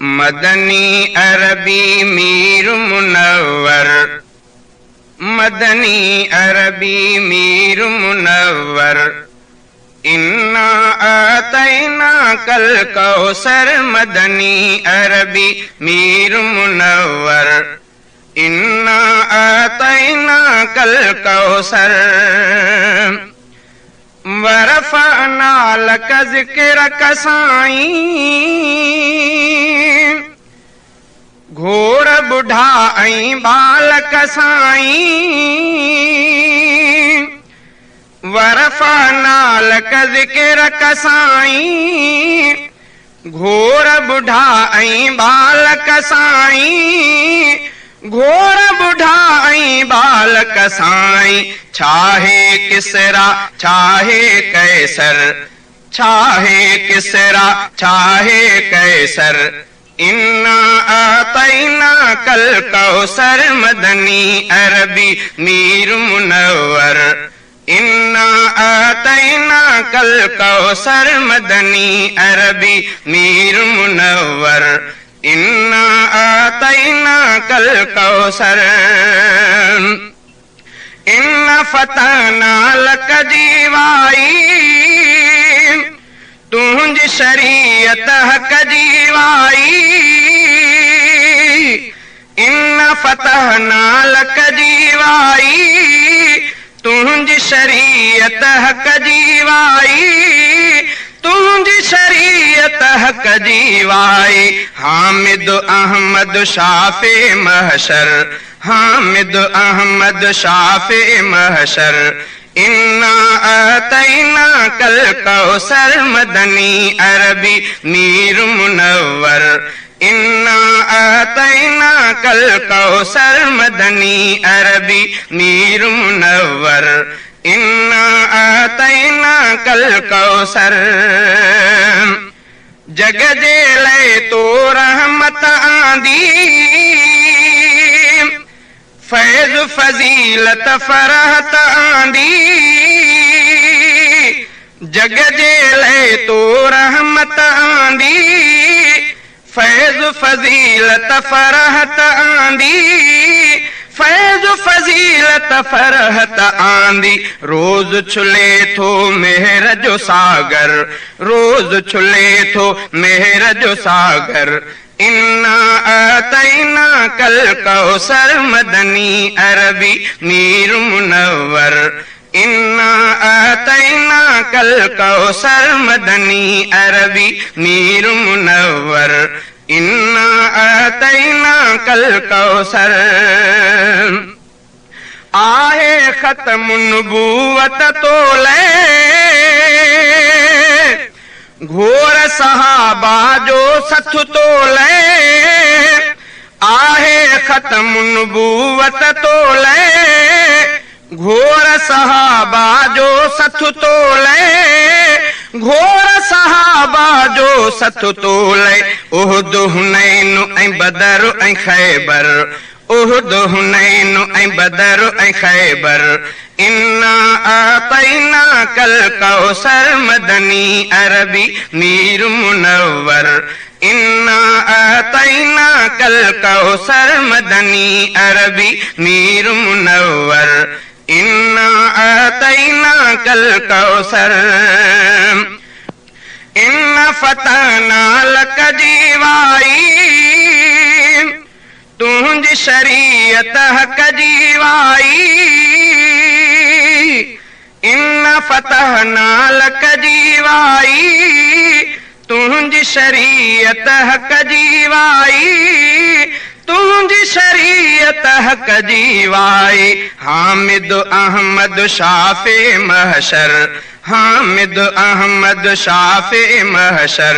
मदनी अरबी मीर मुनव्वर, मदनी अरबी मीर मुनव्वर, इन्ना आतैना कल कौसर। मदनी अरबी मीर मुनव्वर, इन्ना आतैना कल कौसर। वरफ़अना लक ज़िक्रक साईं, घोड़ बुढ़ा ऐं बालक साईं। वरफ़अना लक ज़िक्रक साईं, घोड़ बुढ़ा ऐं बालक साईं। घोड़ बुढ़ा ऐं बालक साईं, छाहे किसरा छाहे कैसर, छाहे किसरा छाहे कैसर। इन्ना आतैना कल कौसर। मदनी अरबी मीर मुनव्वर, इन्ना आतैना कल कौसर। मदनी अरबी मीर मुनव्वर, इन्ना आतैना कल कौसर। इन्ना फतना लक जीवाई, तुंहिंजी शरीयत हक जीवाई। इन्ना फतना लक जीवाई, तुंहिंजी शरीयत हक जीवाई। तुंहिंजी शरीयत हक जीवाई। हामिद अहमद शाफ़े महशर, हामिद अहमद शाफ़े महशर। इन्ना आतैना कल कौसर। मदनी अरबी मीर मुनव्वर, इन्ना आतैना कल कौसर। मदनी अरबी मीर मुनव्वर, इन्ना आतैना कल कौसर। जग जे लय तो रहमत आंदी, फैज़ फजीलत फरहत आंदी। जग जे लय तो रहमत आंदी, फैज़ फजीलत फरहत आंदी। फैज़ फजीलत फरहत आंदी। रोज छुले थो मेहर जो सागर, रोज छुले थो मेहर जो सागर। इन्ना आतैना कल कौसर। मदनी अरबी मीर मुनव्वर, इन्ना आतैना कल कौसर। मदनी अरबी मीर मुनव्वर, इन्ना आतैना कल कौसर। आहे खत्मुन नबूवत तोले, घोर सहाबा जो सथ तोले। आहे खत्मुन नबूवत तोले, घोर सहाबा जो सथ तोले। घोर सहाबा जो सथ तोले। उहद हुनैन ऐं बदर ऐं खैबर, उहद हुनैन ऐं बदर ऐं खैबर। इन्ना आतैना कल कौसर। मदनी अरबी मीर मुनव्वर, इन्ना आतैना कल कौसर। मदनी अरबी मीर मुनव्वर, इन्ना आतैना कल कौसर। इन्ना फतना लक जीवाई, तुंहिंजी शरीयत हक जीवाई। इन्ना फतना लक जीवाई, तुंहिंजी शरीयत हक जीवाई। तुंहिंजी शरीयत हक जीवाई। हामिद अहमद शाफ़े महशर, हामिद अहमद शाफ़े महशर।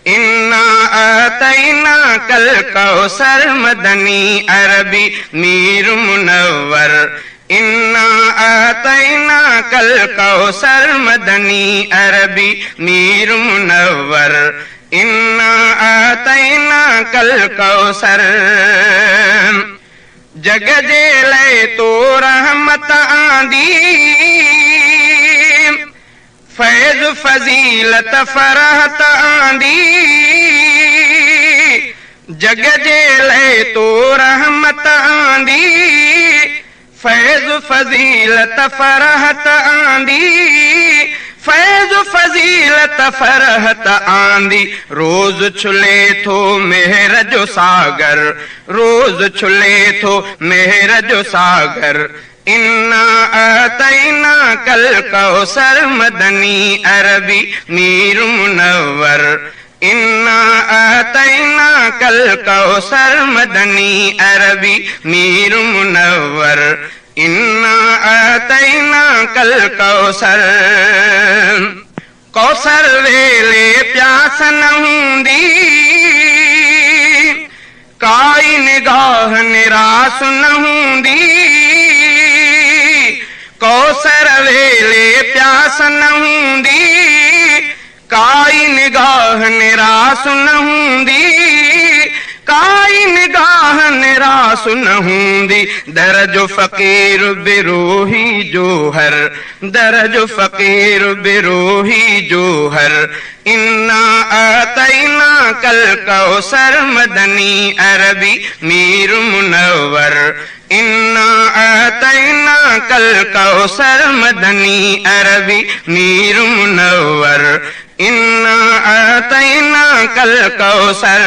इन्ना आतैना कल कौसर। मदनी अरबी मीर मुनव्वर, इन्ना आतैना कल कौसर। मदनी अरबी मीर मुनव्वर, इन्ना आतैना कल कौसर। जग जे लय तो रहमत आंदी, फैज फजीलत फरहत आंदी जग जे ले तो रहमत आंदी फैज फजीलत फरहत आंदी फैज फजीलत फरहत आंदी रोज छुले थो मेहर जो सागर रोज छुले थो मेहर जो सागर इन्ना आतैना कल कौसर मदनी अरबी मीर मुनव्वर इन्ना आतैना कल कौसर मदनी अरबी मीर मुनव्वर इन्ना आतैना कल कौसर कौसर वेले प्यास न हूंदी काई निगाह निराश न हूंदी कौसर वेले प्यास न हूंदी काई निगाह निराश न हूंदी काई निगाह निराश न हूंदी दरजो फकीर बिरोही जोहर दरजो फकीर बिरोही जोहर इन्ना आतैना कल कौसर मदनी अरबी मीर मुनव्वर इन्ना आतैना कल कौसर मदनी अरबी मीर मुनव्वर इन्ना आतैना कल कौसर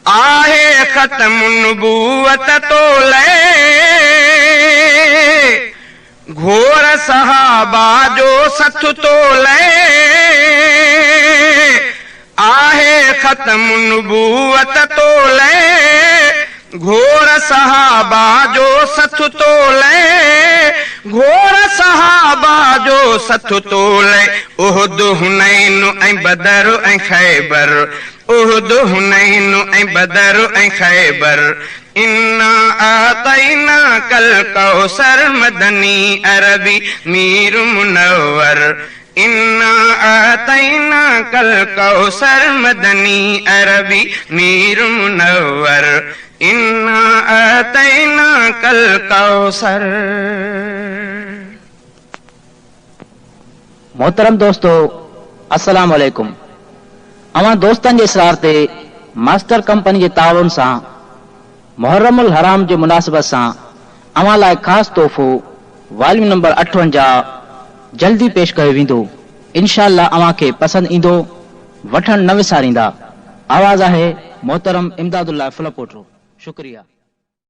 आहे खत्म नबूवत तोले घोर सहाबा जो सथ तोले आहे खत्म नबूवत तोले घोर सहाबा जो सथ तोले घोर सहाबा जो सथ तोले उहद हुनैन ऐं बदर ऐं खैबर उहद हुनैन ऐं बदर ऐं खैबर इन्ना आतैना कल कौसर मदनी अरबी मीर मुनव्वर इन्ना आतैना कल कौसर मदनी अरबी मीर मुनव्वर इन्ना आतैना कल कौसर। मोहतरम दोस्तों अस्सलाम वालेकुम। अवां दोस्तन जे इसरार ते मास्टर कंपनी जे ताउन सां मुहर्रमुल हराम जे मुनासिबत सां अवां लाइ ख़ास तोहफ़ो वॉल्यूम नंबर 58 जल्दी पेश कयो वेंदो। इंशाअल्लाह अवां खे पसंद ईंदो, वठण न विसारींदा। आवाज़ आहे मोहतरम इमदादुल्लाह फुलपोटो। शुक्रिया।